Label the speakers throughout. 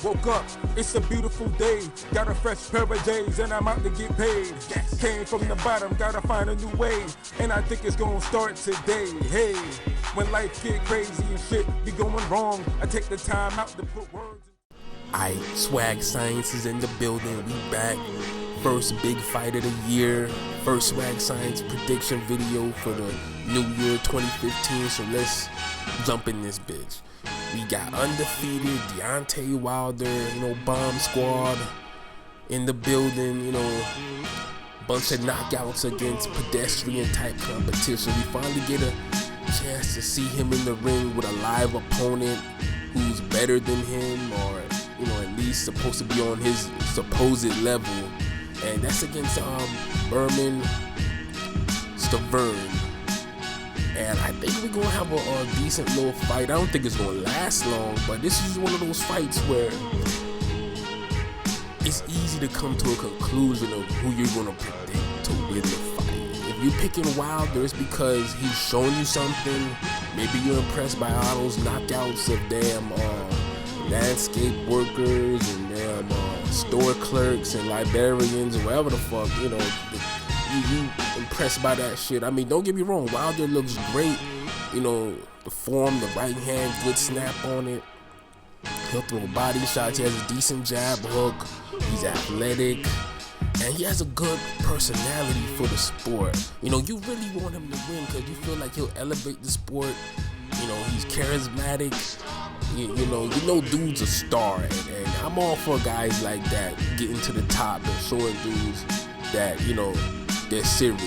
Speaker 1: Woke up, it's a beautiful day. Got a fresh pair of J's and I'm out to get paid. Came from the bottom, gotta find a new way. And I think it's gonna start today. Hey, when life get crazy and shit be going wrong, I take the time out to put words.
Speaker 2: Aight, Swag Science is in the building. We back. First big fight of the year. First Swag Science prediction video for the new year 2015. So let's jump in this bitch. We got undefeated Deontay Wilder, Bomb Squad in the building, bunch of knockouts against pedestrian type competition. We finally get a chance to see him in the ring with a live opponent who's better than him, or at least supposed to be on his supposed level, and that's against Bermane Stiverne. And I think we're gonna have a decent little fight. I don't think it's gonna last long, but this is one of those fights where it's easy to come to a conclusion of who you're gonna predict to win the fight. If you're picking Wilder, it's because he's shown you something. Maybe you're impressed by all those knockouts of damn landscape workers and damn store clerks and librarians or whatever the fuck, you impressed by that shit. I mean, don't get me wrong, Wilder looks great. The form, the right hand, good snap on it. He'll throw body shots. He has a decent jab hook. He's athletic. And he has a good personality for the sport. You really want him to win because you feel like he'll elevate the sport. He's charismatic. Dude's a star. And I'm all for guys like that getting to the top and showing dudes that, they're serious.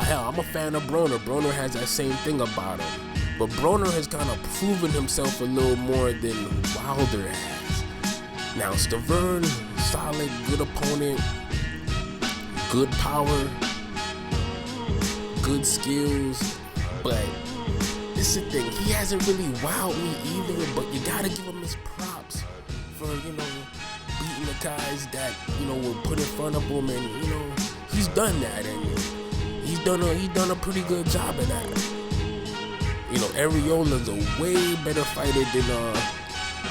Speaker 2: Hell, I'm a fan of Broner. Broner has that same thing about him. But Broner has kind of proven himself a little more than Wilder has. Now, Stiverne, solid, good opponent, good power, good skills, but this is the thing, he hasn't really wowed me either, but you gotta give him his props for, beating the guys that, were put in front of him, and, he's done that, and he's done a pretty good job of that. Ariola's a way better fighter than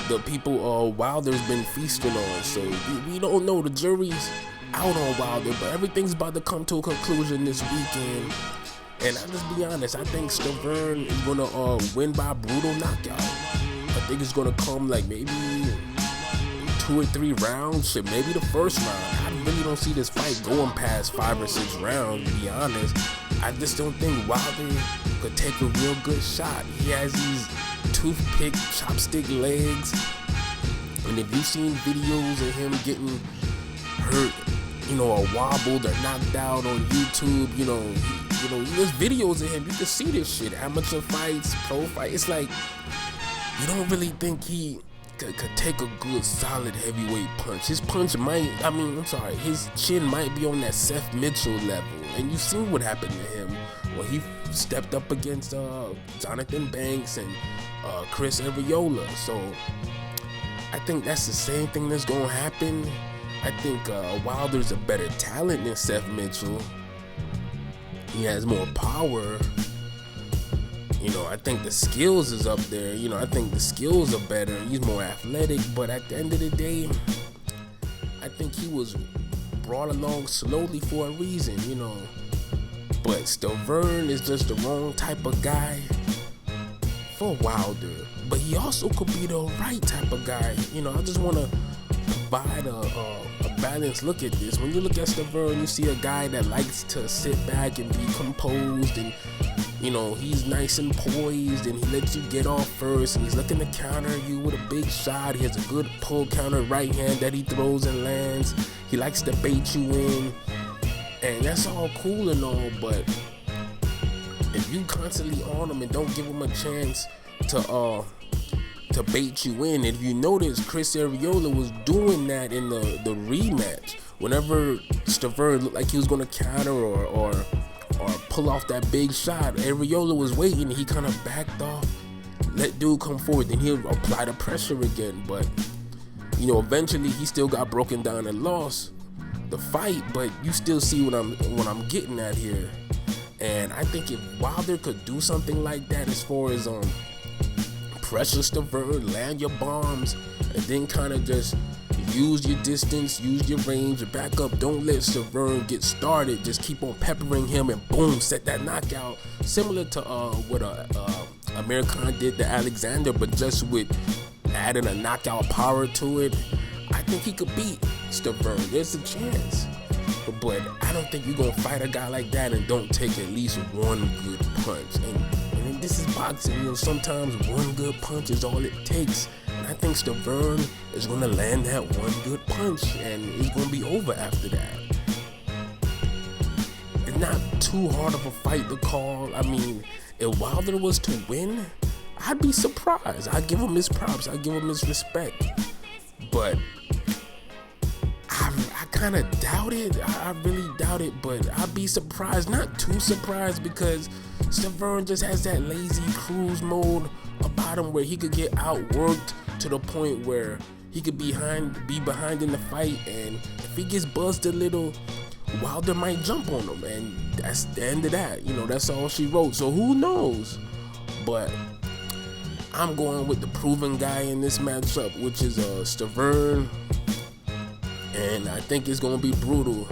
Speaker 2: the people Wilder's been feasting on. So we don't know. The jury's out on Wilder, but everything's about to come to a conclusion this weekend. And I'll just be honest, I think Stiverne is gonna win by a brutal knockout. I think it's gonna come like maybe 2 or 3 rounds, shit, maybe the first round. I really don't see this fight going past 5 or 6 rounds, to be honest. I just don't think Wilder could take a real good shot. He has these toothpick, chopstick legs. And if you've seen videos of him getting hurt, or wobbled or knocked out on YouTube, there's videos of him. You can see this shit. Amateur fights, pro fights. It's like, you don't really think he could take a good, solid heavyweight punch. His punch his chin might be on that Seth Mitchell level. And you've seen what happened to him when he stepped up against Jonathan Banks and Chris Arreola. So I think that's the same thing that's gonna happen. I think Wilder's a better talent than Seth Mitchell. He has more power. I think the skills is up there. I think the skills are better. He's more athletic, but at the end of the day, I think he was brought along slowly for a reason, But Stiverne is just the wrong type of guy for Wilder. But he also could be the right type of guy. I just want to provide a balanced look at this. When you look at Stiverne, you see a guy that likes to sit back and be composed, and he's nice and poised, and he lets you get off first, and he's looking to counter you with a big shot. He has a good pull counter right hand that he throws and lands. He likes to bait you in, and that's all cool and all, but if you constantly on him and don't give him a chance to bait you in. If you notice, Chris Arreola was doing that in the rematch. Whenever Stiverne looked like he was gonna counter or pull off that big shot, Arreola was waiting. He kind of backed off, let dude come forward, then he'll apply the pressure again. But eventually he still got broken down and lost the fight. But you still see what I'm getting at here. And I think if Wilder could do something like that, as far as pressure Stiverne, land your bombs, and then kind of just use your distance, use your range, back up. Don't let Stiverne get started. Just keep on peppering him and boom, set that knockout. Similar to what Amir Khan did to Alexander, but just with adding a knockout power to it. I think he could beat Stiverne. There's a chance. But I don't think you're going to fight a guy like that and don't take at least one good punch. And this is boxing. You know, sometimes one good punch is all it takes. And I think Stiverne is going to land that one good punch, and it's going to be over after that. It's not too hard of a fight to call. I mean, if Wilder was to win, I'd be surprised. I'd give him his props. I'd give him his respect. But I kind of doubt it. I really doubt it, but I'd be surprised. Not too surprised, because Stiverne just has that lazy cruise mode about him where he could get outworked to the point where he could be behind in the fight, and if he gets buzzed a little, Wilder might jump on him, and that's the end of that. You know, that's all she wrote. So who knows? But I'm going with the proven guy in this matchup, which is Stiverne. And I think it's gonna be brutal,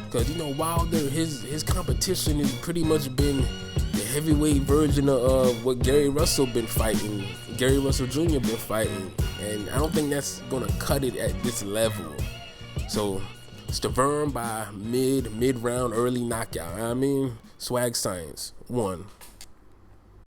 Speaker 2: because you know Wilder, his competition has pretty much been the heavyweight version of what Gary Russell been fighting, Gary Russell Jr. been fighting, and I don't think that's gonna cut it at this level. So Stiverne by mid round, early knockout. I mean, swag science 1.